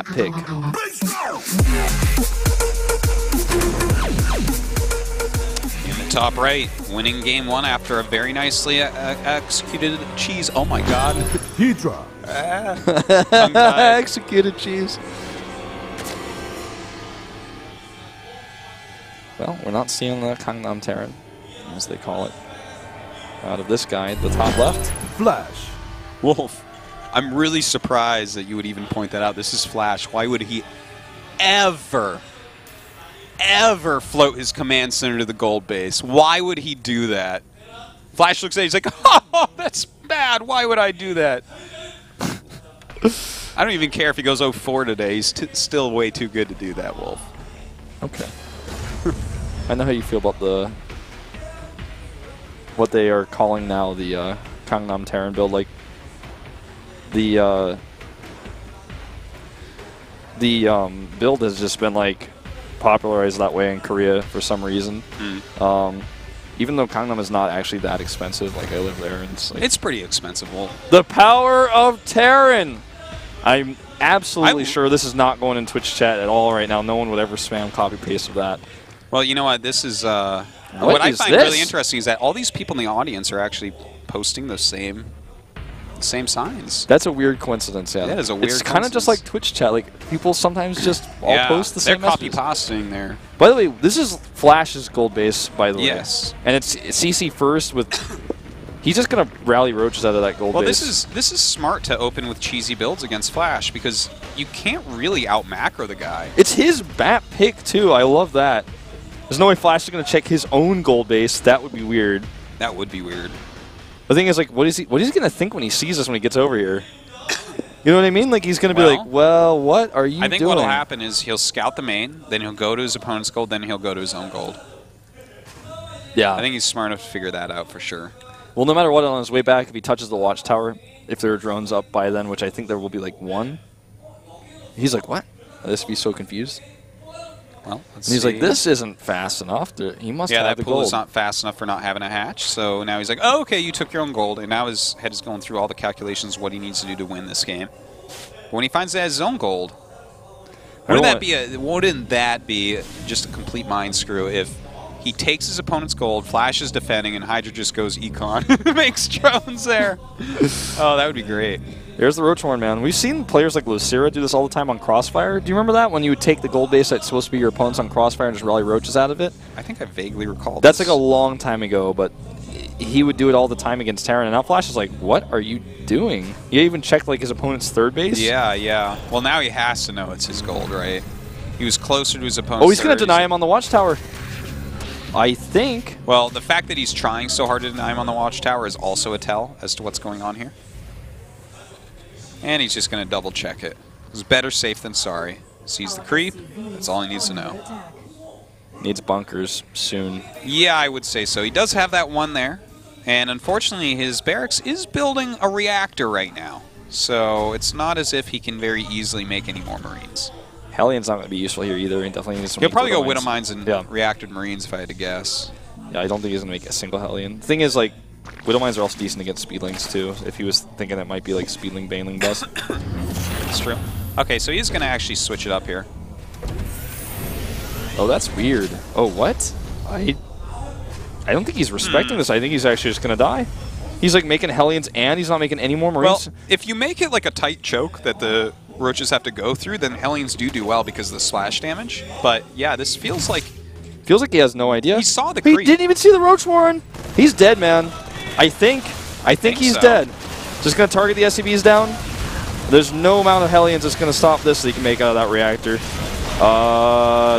map pick. Top right, winning game 1 after a very nicely executed cheese. Oh my god. Hydra. Executed cheese. Well, we're not seeing the Gangnam Terran, as they call it, out of this guy at the top left. Flash. Wolf, I'm really surprised that you would even point that out. This is Flash. Why would he ever float his command center to the gold base? Why would he do that? Flash looks at it, he's like, oh, that's bad. Why would I do that? I don't even care if he goes 0-4 today. He's still way too good to do that, Wolf. Okay. I know how you feel about the what they are calling now the Gangnam Terran build. Like the build has just been like popularized that way in Korea for some reason. Even though Gangnam is not actually that expensive, like I live there, and it's pretty expensive. Well, the power of Terran. I'm absolutely sure this is not going in Twitch chat at all right now. No one would ever spam copy paste of that. Well, you know what? This is what I find really interesting is that all these people in the audience are actually posting the same signs. That's a weird coincidence, yeah. That is a weird It's kind of just like Twitch chat. Like, people sometimes just all post the same messages. They're copy-pasting there. By the way, this is Flash's gold base, by the way. Yes. And it's CC first with... He's just going to rally roaches out of that gold base. Well, this is smart to open with cheesy builds against Flash because you can't really out-macro the guy. It's his bat pick, too. I love that. There's no way Flash is going to check his own gold base. That would be weird. That would be weird. The thing is, like, what is he going to think when he sees us when he gets over here? You know what I mean? Like, he's going to be like, well, what are you doing? I think what will happen is he'll scout the main, then he'll go to his opponent's gold, then he'll go to his own gold. Yeah. I think he's smart enough to figure that out for sure. Well, no matter what, on his way back, if he touches the watchtower, if there are drones up by then, which I think there will be like 1, he's like, what? This be so confused. Well, and he's like, this isn't fast enough. He must have the gold. Yeah, that pool is not fast enough for not having a hatch. So now he's like, oh, okay, you took your own gold. And now his head is going through all the calculations of what he needs to do to win this game. But when he finds that his own gold, wouldn't that be just a complete mind screw if he takes his opponent's gold, Flash is defending, and Hydra just goes econ, makes drones there. Oh, that would be great. There's the Roach Horn, man. We've seen players like Lucira do this all the time on Crossfire. Do you remember that? When you would take the gold base that's supposed to be your opponent's on Crossfire and just rally roaches out of it? I think I vaguely recall That's like a long time ago, but he would do it all the time against Terran, and now Flash is like, what are you doing? You even checked like his opponent's third base? Yeah, yeah. Well, now he has to know it's his gold, right? He was closer to his opponent's Oh, he's going to deny him on the watchtower. I think. Well, the fact that he's trying so hard to deny him on the watchtower is also a tell as to what's going on here. And he's just going to double check it. It's better safe than sorry. Sees the creep. That's all he needs to know. Needs bunkers soon. Yeah, I would say so. He does have that one there. And unfortunately, his barracks is building a reactor right now. So it's not as if he can very easily make any more Marines. Hellion's not going to be useful here either. He definitely needs some. He'll probably go Widow Mines and reactored Marines if I had to guess. Yeah, I don't think he's going to make a single Hellion. The thing is, like, Widow Mines are also decent against Speedlings too. If he was thinking it might be like Speedling, Baneling bust. That's true. Okay, so he's going to actually switch it up here. Oh, that's weird. Oh, what? I don't think he's respecting this. I think he's actually just going to die. He's like making Hellions and he's not making any more Marines. Well, if you make it like a tight choke that the Roaches have to go through, then Hellions do well because of the splash damage. But yeah, this feels like he has no idea. He saw the creep. He didn't even see the Roach Warren. He's dead, man. I think he's dead. Just going to target the SCVs down. There's no amount of Hellions that's going to stop this that he can make out of that reactor.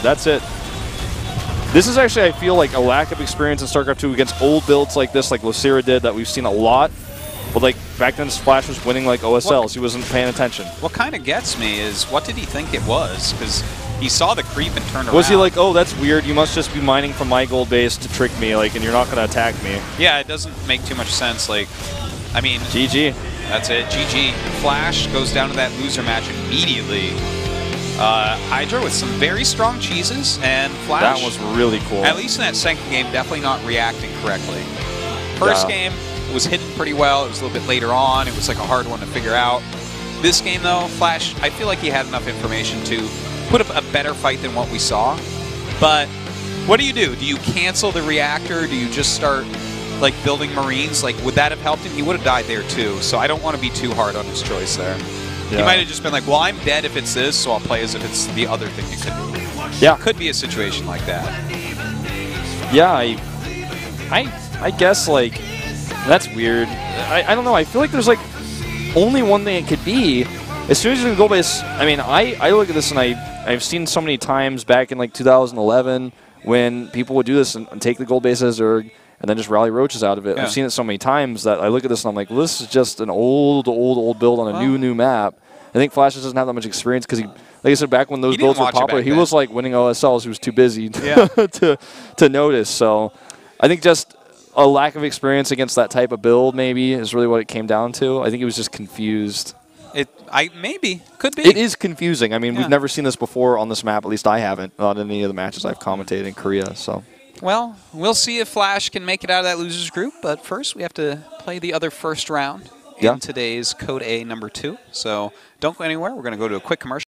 That's it. This is actually, I feel like, a lack of experience in StarCraft II against old builds like this, like Lucira did, that we've seen a lot. But like back then, Splash was winning like OSLs. He wasn't paying attention. What kind of gets me is, what did he think it was? Because he saw the creep and turned around. Was he like, oh, that's weird. You must just be mining from my gold base to trick me, like, and you're not going to attack me. Yeah, it doesn't make too much sense. Like, I mean, GG. That's it. GG. Flash goes down to that loser match immediately. Hydra with some very strong cheeses, and Flash. That was really cool. At least in that second game, definitely not reacting correctly. First game was hidden pretty well. It was a little bit later on. It was like a hard one to figure out. This game, though, Flash, I feel like he had enough information to put up a better fight than what we saw. But what do? Do you cancel the reactor? Do you just start like building Marines? Like, would that have helped him? He would have died there too. So I don't want to be too hard on his choice there. Yeah. He might have just been like, well, I'm dead if it's this, so I'll play as if it's the other thing it could be. Yeah. Could be a situation like that. Yeah, I guess, like, that's weird. I don't know. I feel like there's, like, only one thing it could be. As soon as you can goal base, I mean, I look at this and I've seen so many times back in, like, 2011 when people would do this and take the gold base as Zerg and then just rally roaches out of it. Yeah. I've seen it so many times that I look at this and I'm like, well, this is just an old build on a new map. I think Flash doesn't have that much experience because he, like I said, back when those builds were popular, he was like winning OSLs. He was too busy to notice. So I think just a lack of experience against that type of build maybe is really what it came down to. I think he was just confused. Maybe. Could be. It is confusing. I mean, we've never seen this before on this map. At least I haven't. Not in any of the matches I've commentated in Korea. So. Well, we'll see if Flash can make it out of that losers group. But first, we have to play the other first round in today's Code A #2. So don't go anywhere. We're going to go to a quick commercial.